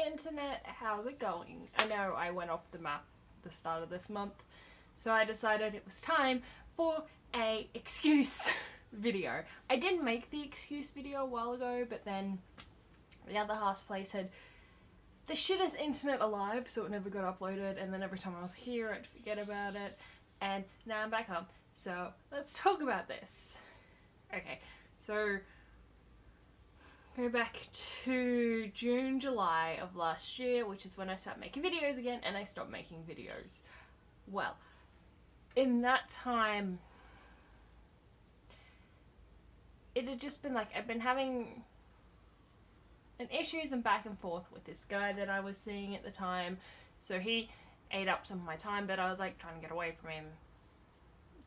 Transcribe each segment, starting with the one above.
internet, how's it going? I know I went off the map at the start of this month, so I decided it was time for a excuse video. I did make the excuse video a while ago, but then the other half's place had the shittest internet alive, so it never got uploaded, and then every time I was here I'd forget about it, and now I'm back home. So let's talk about this. Okay, so go back to June, July of last year, which is when I started making videos again, and I stopped making videos. Well, in that time, it had just been like, I've been having issues and back and forth with this guy that I was seeing at the time. So he ate up some of my time, but I was like trying to get away from him.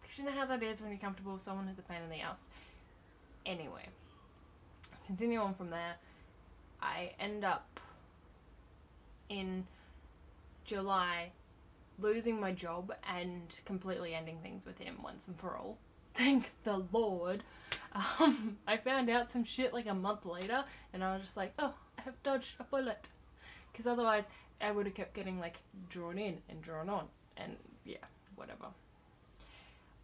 Because you know how that is when you're comfortable with someone who's a pain in the ass. Anyway, continue on from there. I end up in July losing my job and completely ending things with him once and for all. Thank the Lord. I found out some shit like a month later, and I was just like, oh, I have dodged a bullet. Because otherwise, I would have kept getting like drawn in and drawn on, and yeah, whatever.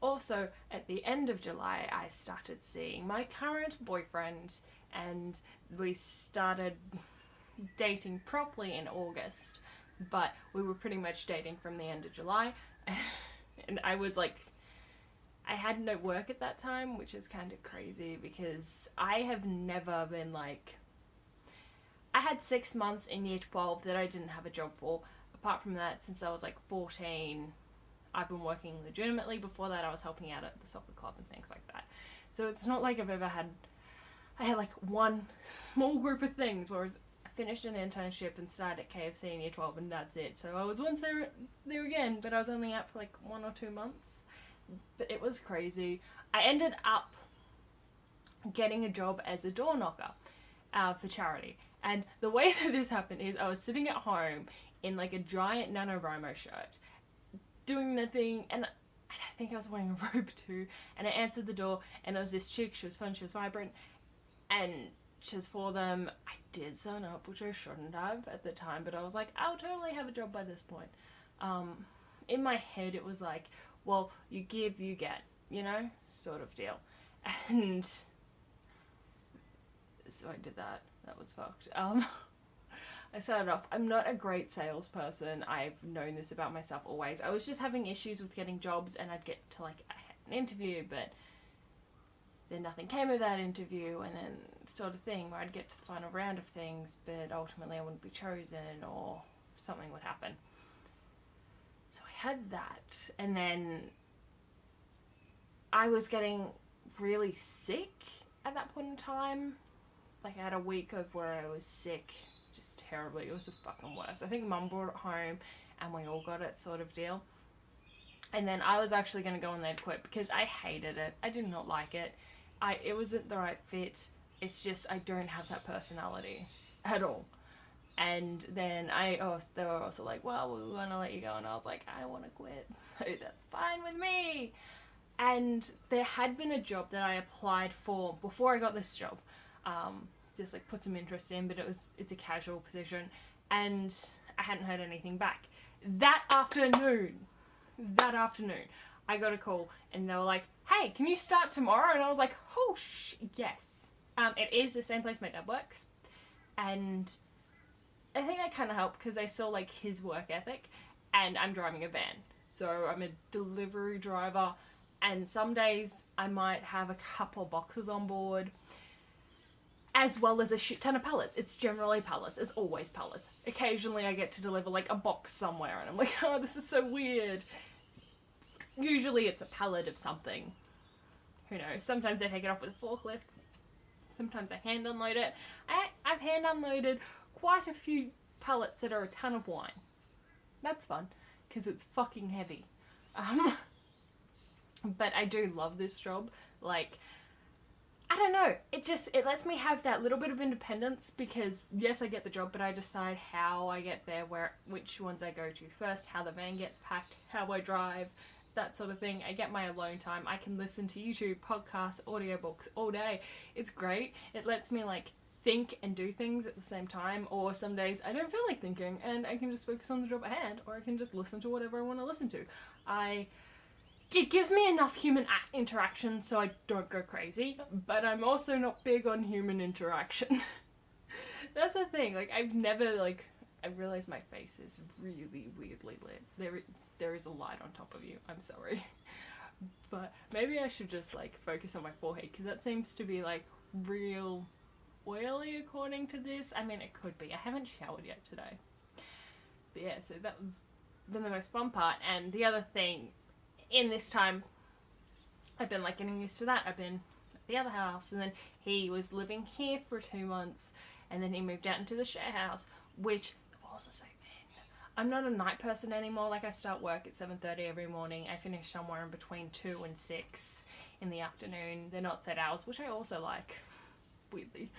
Also, at the end of July, I started seeing my current boyfriend, and we started dating properly in August, but we were pretty much dating from the end of July, and I was like, I had no work at that time, which is kind of crazy because I have never been like, I had 6 months in year 12 that I didn't have a job for. Apart from that, since I was like 14, I've been working legitimately. Before that, I was helping out at the soccer club and things like that. So it's not like I've ever had, I had like one small group of things where I finished an internship and started at KFC in year 12 and that's it. So I was once there again, but I was only out for like 1 or 2 months. But it was crazy. I ended up getting a job as a door knocker for charity. And the way that this happened is I was sitting at home in like a giant NaNoWriMo shirt, doing nothing, and I think I was wearing a robe too, and I answered the door, and there was this chick. She was fun, she was vibrant, and she was for them. I did sign up, which I shouldn't have at the time, but I was like, I'll totally have a job by this point. In my head it was like, well, you give, you get, you know, sort of deal. And so I did that. That was fucked. I started off, I'm not a great salesperson. I've known this about myself always. I was just having issues with getting jobs, and I'd get to like an interview, but then nothing came of that interview, and then sort of thing where I'd get to the final round of things, but ultimately I wouldn't be chosen or something would happen. So I had that, and then I was getting really sick at that point in time. Like I had a week of where I was sick, just terribly. It was the fucking worst. I think Mum brought it home and we all got it, sort of deal. And then I was actually going to go on there to quit because I hated it. I did not like it. It wasn't the right fit. It's just I don't have that personality at all. And then they were also like, well, we want to let you go. And I was like, I want to quit. So that's fine with me. And there had been a job that I applied for before I got this job. Just like put some interest in, but it's a casual position. And I hadn't heard anything back. That afternoon, I got a call and they were like, hey, can you start tomorrow? And I was like, oh, yes. It is the same place my dad works. And I think that kind of helped because I saw like his work ethic, and I'm driving a van. So I'm a delivery driver, and some days I might have a couple boxes on board, as well as a shit ton of pallets. It's generally pallets. It's always pallets. Occasionally I get to deliver like a box somewhere and I'm like, oh, this is so weird. Usually it's a pallet of something. Who knows? Sometimes I take it off with a forklift. Sometimes I hand unload it. I've hand unloaded quite a few pallets that are a ton of wine. That's fun because it's fucking heavy. But I do love this job. Like, I don't know, it lets me have that little bit of independence because yes, I get the job, but I decide how I get there, which ones I go to first, how the van gets packed, how I drive, that sort of thing. I get my alone time. I can listen to YouTube, podcasts, audiobooks all day. It's great. It lets me like think and do things at the same time, or some days I don't feel like thinking and I can just focus on the job at hand, or I can just listen to whatever I want to listen to. It gives me enough human interaction so I don't go crazy, but I'm also not big on human interaction. That's the thing, like, I've never, like, I realize my face is really weirdly lit. There is a light on top of you, I'm sorry. But maybe I should just, like, focus on my forehead, because that seems to be, like, real oily according to this. I mean, it could be. I haven't showered yet today. But yeah, so that was been the most fun part. And the other thing, in this time, I've been, like, getting used to that. I've been at the other house, and then he was living here for 2 months, and then he moved out into the share house, which also so thin. I'm not a night person anymore. Like, I start work at 7:30 every morning. I finish somewhere in between 2 and 6 in the afternoon. They're not set hours, which I also like, weirdly.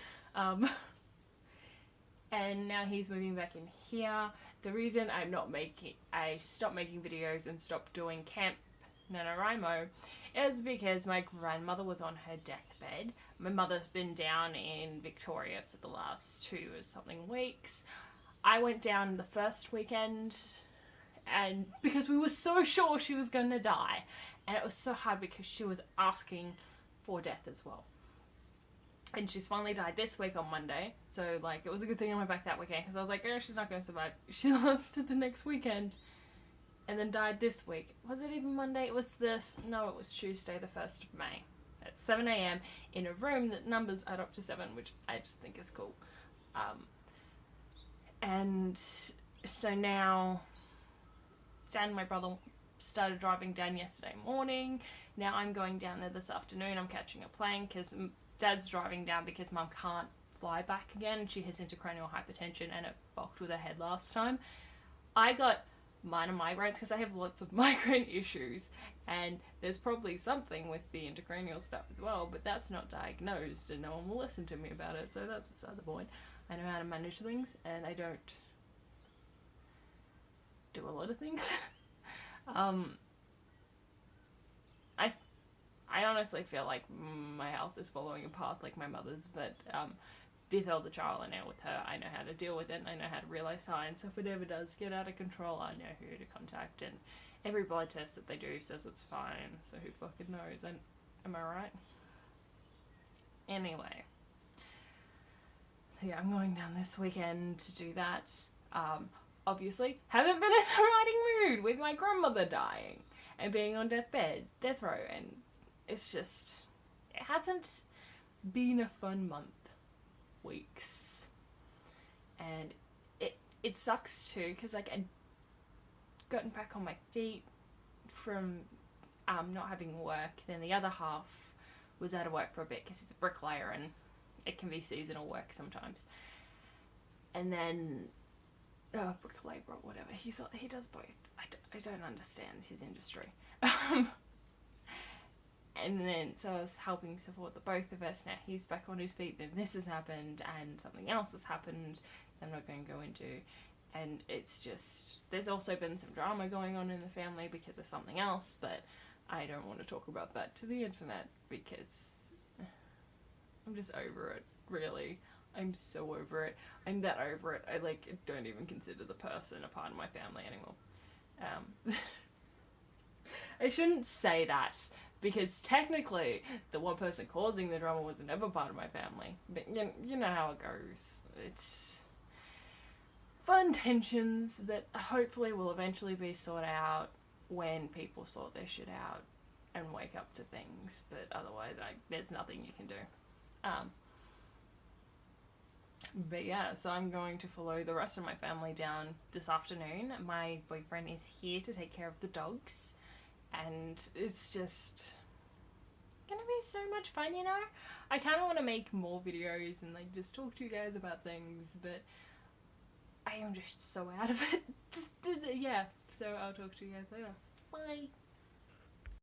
And now he's moving back in here. The reason I stopped making videos and stopped doing Camp NaNoWriMo is because my grandmother was on her deathbed. My mother's been down in Victoria for the last 2 or something weeks. I went down the first weekend, and because we were so sure she was going to die, and it was so hard because she was asking for death as well. And she's finally died this week on Monday, so, like, it was a good thing I went back that weekend, because I was like, oh, she's not going to survive. She lasted the next weekend, and then died this week. Was it even Monday? It was Tuesday, the 1st of May, at 7 a.m. in a room that numbers add up to 7, which I just think is cool. And so now, Dan, my brother, started driving down yesterday morning. Now I'm going down there this afternoon. I'm catching a plane, because Dad's driving down because Mum can't fly back again. She has intracranial hypertension and it fucked with her head last time. I got minor migraines because I have lots of migraine issues, and there's probably something with the intracranial stuff as well, but that's not diagnosed and no one will listen to me about it, so that's beside the point. I know how to manage things, and I don't do a lot of things. I honestly feel like my health is following a path like my mother's, but with all the trial and error with her, I know how to deal with it, and I know how to realize signs, so if it ever does get out of control, I know who to contact, and every blood test that they do says it's fine, so who fucking knows, and am I right? Anyway. So yeah, I'm going down this weekend to do that. Obviously, haven't been in the writing mood with my grandmother dying and being on death row, and it's just, it hasn't been a fun month, weeks, and it sucks too, because, like, I'd gotten back on my feet from not having work. Then the other half was out of work for a bit because he's a bricklayer and it can be seasonal work sometimes. And then bricklayer or whatever, he does both. I don't understand his industry. And then, so I was helping support the both of us. Now he's back on his feet, then this has happened, and something else has happened I'm not going to go into. And it's just, there's also been some drama going on in the family because of something else, but I don't want to talk about that to the internet because I'm just over it, really. I'm so over it. I'm that over it. I, like, don't even consider the person a part of my family anymore. I shouldn't say that, because technically the one person causing the drama was never part of my family. But you know how it goes. It's fun tensions that hopefully will eventually be sorted out when people sort their shit out and wake up to things. But otherwise, there's nothing you can do. But yeah, so I'm going to follow the rest of my family down this afternoon. My boyfriend is here to take care of the dogs, and it's just gonna be so much fun, you know? I kind of want to make more videos and, like, just talk to you guys about things, but I am just so out of it. Yeah, so I'll talk to you guys later. Bye!